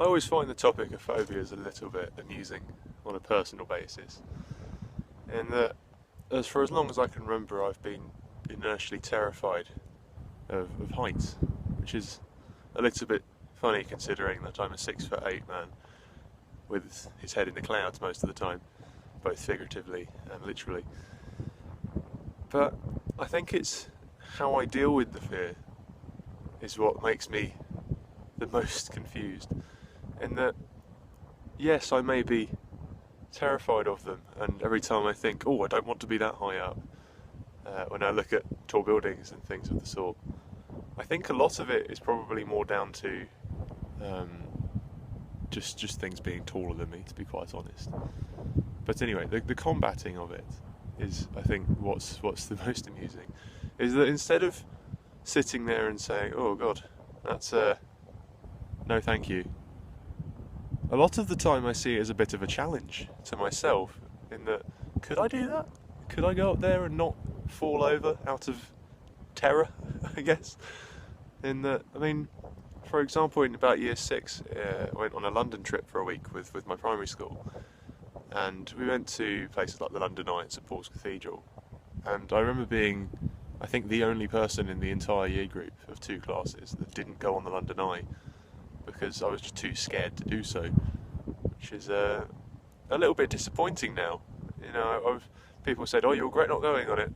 I always find the topic of phobias a little bit amusing on a personal basis, in that for as long as I can remember I've been inertially terrified of heights, which is a little bit funny considering that I'm a 6'8" man with his head in the clouds most of the time, both figuratively and literally. But I think it's how I deal with the fear is what makes me the most confused. In that, yes, I may be terrified of them, and every time I think, oh, I don't want to be that high up, when I look at tall buildings and things of the sort, I think a lot of it is probably more down to just things being taller than me, to be quite honest. But anyway, the combating of it is, I think, what's the most amusing, is that instead of sitting there and saying, oh God, that's no thank you, a lot of the time I see it as a bit of a challenge to myself, in that, could I do that? Could I go up there and not fall over out of terror, I guess? In that, I mean, for example, in about year 6, I went on a London trip for a week with my primary school, and we went to places like the London Eye and St Paul's Cathedral, and I remember being, I think, the only person in the entire year group of 2 classes that didn't go on the London Eye, because I was just too scared to do so, which is a little bit disappointing now. You know, people said, oh, you'll regret not going on it.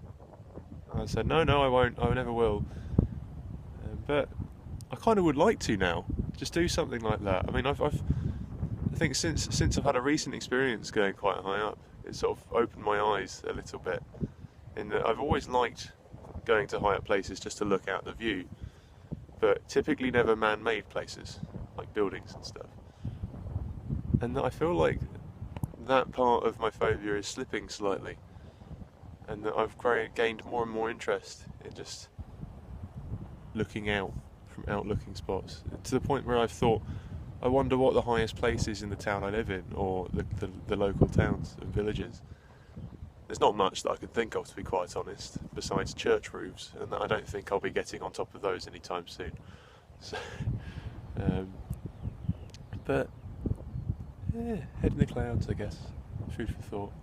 I said, no, I won't, I never will. But I kind of would like to now, just do something like that. I mean, I think since I've had a recent experience going quite high up, it's sort of opened my eyes a little bit, in that I've always liked going to high up places just to look out the view, but typically never man-made places, like buildings and stuff. And I feel like that part of my phobia is slipping slightly, and that I've gained more and more interest in just looking out from outlooking spots, to the point where I've thought, I wonder what the highest place is in the town I live in, or the local towns and villages. There's not much that I can think of, to be quite honest, besides church roofs, and I don't think I'll be getting on top of those anytime soon. So, but yeah, head in the clouds, I guess. Food for thought.